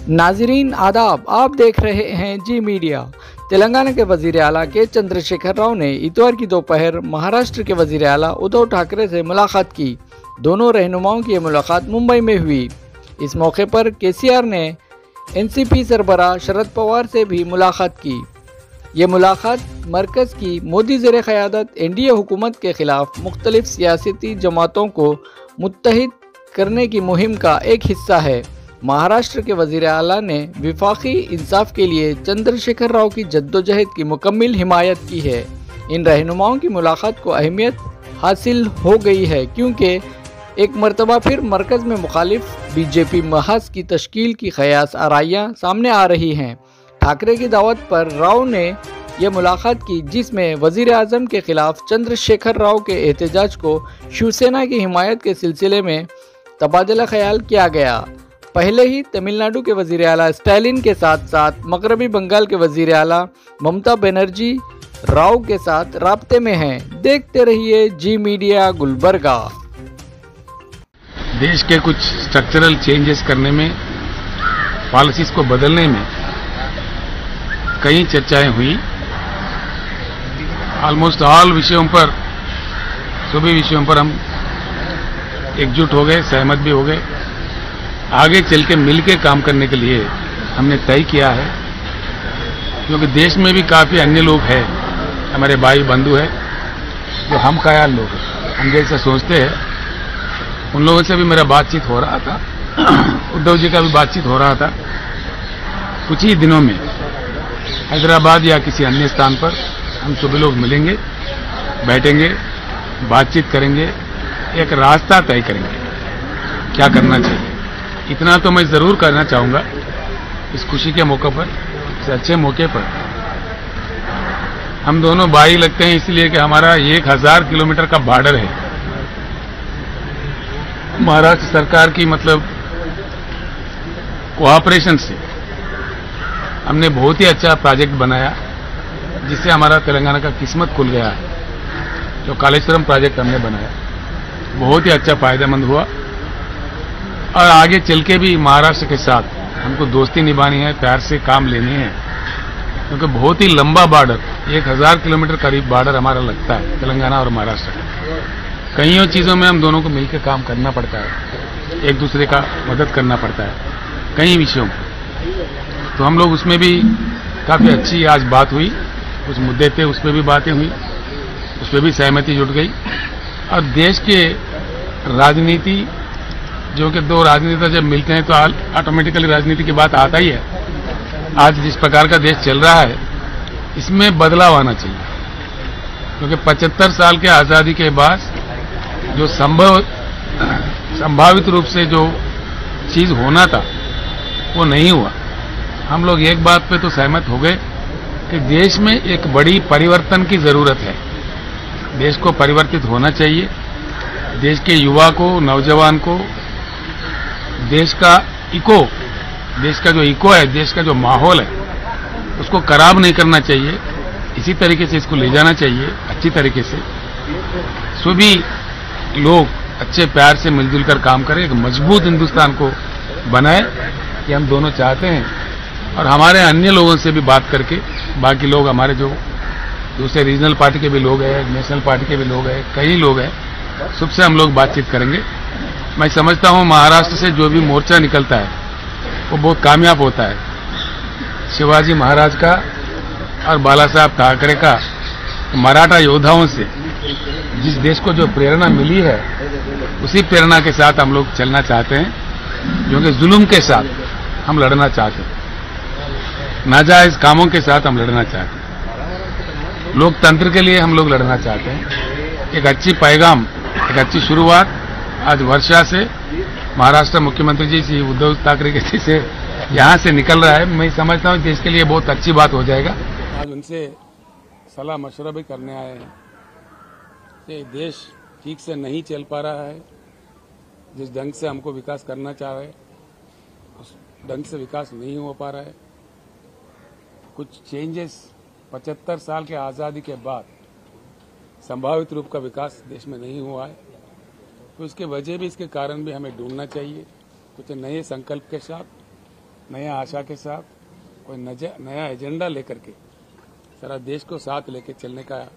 नाजरीन आदाब, आप देख रहे हैं जी मीडिया। तेलंगाना के वजीर आला के चंद्रशेखर राव ने इतवार की दोपहर महाराष्ट्र के वजीर आला उद्धव ठाकरे से मुलाकात की। दोनों रहनुमाओं की मुलाकात मुंबई में हुई। इस मौके पर केसीआर ने एनसीपी सरबराह शरद पवार से भी मुलाकात की। ये मुलाकात मरकज़ की मोदी ज़ेर क़यादत एनडीए हुकूमत के ख़िलाफ़ मुख्तलिफ सियासती जमातों को मुत्तहिद करने की मुहिम का एक हिस्सा है। महाराष्ट्र के वज़ीर आला ने विफाकी इंसाफ के लिए चंद्रशेखर राव की जद्दोजहद की मुकम्मल हिमायत की है। इन रहनुमाओं की मुलाकात को अहमियत हासिल हो गई है क्योंकि एक मरतबा फिर मरकज़ में मुखालिफ बीजेपी महज की तश्कील की ख़यास आराइयाँ सामने आ रही हैं। ठाकरे की दावत पर राव ने यह मुलाकात की, जिसमें वज़ीर आज़म के ख़िलाफ़ चंद्रशेखर राव के एहतजाज को शिवसेना की हिमायत के सिलसिले में तबादला ख्याल किया गया। पहले ही तमिलनाडु के वज़ीर आला स्टालिन के साथ साथ मगरबी बंगाल के वज़ीर आला ममता बनर्जी राव के साथ राब्ते में हैं। देखते रहिए जी मीडिया गुलबर्गा। देश के कुछ स्ट्रक्चरल चेंजेस करने में, पॉलिसीज को बदलने में कई चर्चाएं हुई। ऑलमोस्ट ऑल विषयों पर, सभी विषयों पर हम एकजुट हो गए, सहमत भी हो गए। आगे चल के मिल के काम करने के लिए हमने तय किया है, क्योंकि देश में भी काफ़ी अन्य लोग हैं, हमारे भाई बंधु हैं जो हम ख्याल लोग हैं, हम जैसा सोचते हैं। उन लोगों से भी मेरा बातचीत हो रहा था, उद्धव जी का भी बातचीत हो रहा था। कुछ ही दिनों में हैदराबाद या किसी अन्य स्थान पर हम सभी लोग मिलेंगे, बैठेंगे, बातचीत करेंगे, एक रास्ता तय करेंगे क्या करना चाहिए। इतना तो मैं जरूर करना चाहूंगा इस खुशी के मौके पर, इस अच्छे मौके पर। हम दोनों भाई लगते हैं इसलिए कि हमारा 1000 किलोमीटर का बॉर्डर है। महाराष्ट्र सरकार की मतलब कोऑपरेशन से हमने बहुत ही अच्छा प्रोजेक्ट बनाया, जिससे हमारा तेलंगाना का किस्मत खुल गया है। जो कालेश्वरम प्रोजेक्ट हमने बनाया बहुत ही अच्छा, फायदेमंद हुआ। और आगे चल के भी महाराष्ट्र के साथ हमको दोस्ती निभानी है, प्यार से काम लेने हैं, क्योंकि बहुत ही लंबा बॉर्डर, 1000 किलोमीटर करीब बॉर्डर हमारा लगता है तेलंगाना और महाराष्ट्र का। कईयों चीज़ों में हम दोनों को मिलकर काम करना पड़ता है, एक दूसरे का मदद करना पड़ता है कई विषयों में। तो हम लोग उसमें भी काफ़ी अच्छी आज बात हुई, कुछ मुद्दे थे उस पर भी बातें हुई, उस पर भी सहमति जुट गई। और देश के राजनीति, जो कि दो राजनेता जब मिलते हैं तो ऑटोमेटिकली राजनीति की बात आता ही है। आज जिस प्रकार का देश चल रहा है, इसमें बदलाव आना चाहिए, क्योंकि 75 साल के आज़ादी के बाद जो संभावित रूप से जो चीज़ होना था वो नहीं हुआ। हम लोग एक बात पे तो सहमत हो गए कि देश में एक बड़ी परिवर्तन की ज़रूरत है। देश को परिवर्तित होना चाहिए। देश के युवा को, नौजवान को, देश का जो इको है, देश का जो माहौल है, उसको खराब नहीं करना चाहिए। इसी तरीके से इसको ले जाना चाहिए, अच्छी तरीके से। सभी लोग अच्छे प्यार से मिलजुल कर काम करें, एक मजबूत हिंदुस्तान को बनाए, ये हम दोनों चाहते हैं। और हमारे अन्य लोगों से भी बात करके, बाकी लोग हमारे जो दूसरे रीजनल पार्टी के भी लोग हैं, नेशनल पार्टी के भी लोग हैं, कई लोग हैं, सबसे हम लोग बातचीत करेंगे। मैं समझता हूं महाराष्ट्र से जो भी मोर्चा निकलता है वो बहुत कामयाब होता है। शिवाजी महाराज का और बाला साहब ठाकरे का, मराठा योद्धाओं से जिस देश को जो प्रेरणा मिली है, उसी प्रेरणा के साथ हम लोग चलना चाहते हैं, क्योंकि जुल्म के साथ हम लड़ना चाहते हैं, नाजायज कामों के साथ हम लड़ना चाहते हैं, लोकतंत्र के लिए हम लोग लड़ना चाहते हैं। एक अच्छी पैगाम, एक अच्छी शुरुआत आज वर्षा से, महाराष्ट्र मुख्यमंत्री जी श्री उद्धव ठाकरे जी से यहाँ से निकल रहा है। मैं समझता हूँ देश के लिए बहुत अच्छी बात हो जाएगा। आज उनसे सलाह मशवरा भी करने आए हैं कि देश ठीक से नहीं चल पा रहा है। जिस ढंग से हमको विकास करना चाह रहे, उस ढंग से विकास नहीं हो पा रहा है। कुछ चेंजेस 75 साल के आज़ादी के बाद संभावित रूप का विकास देश में नहीं हुआ है। तो इसके वजह भी, इसके कारण भी हमें ढूंढना चाहिए कुछ नए संकल्प के साथ। नया आशा के साथ, कोई नया एजेंडा लेकर के सारा देश को साथ लेके चलने का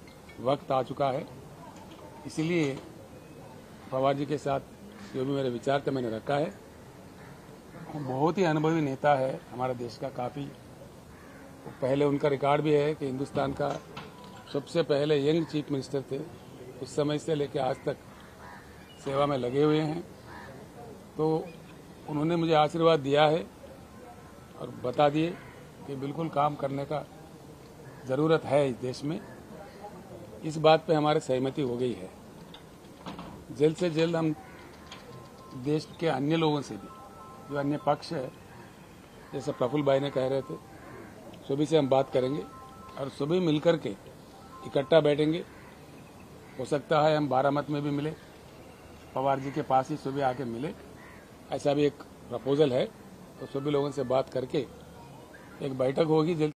वक्त आ चुका है। इसीलिए पवार जी के साथ जो भी मेरे विचार थे मैंने रखा है। बहुत ही अनुभवी नेता है हमारे देश का, काफ़ी पहले उनका रिकॉर्ड भी है कि हिंदुस्तान का सबसे पहले यंग चीफ मिनिस्टर थे। उस समय से लेकर आज तक सेवा में लगे हुए हैं। तो उन्होंने मुझे आशीर्वाद दिया है और बता दिए कि बिल्कुल काम करने का ज़रूरत है इस देश में। इस बात पे हमारी सहमति हो गई है। जल्द से जल्द हम देश के अन्य लोगों से भी, जो अन्य पक्ष है, जैसे प्रफुल्ल भाई ने कह रहे थे, सभी से हम बात करेंगे और सभी मिलकर के इकट्ठा बैठेंगे। हो सकता है हम बारामत में भी मिले, पवार जी के पास ही सभी आके मिले, ऐसा भी एक प्रपोजल है। तो सभी लोगों से बात करके एक बैठक होगी जल्द।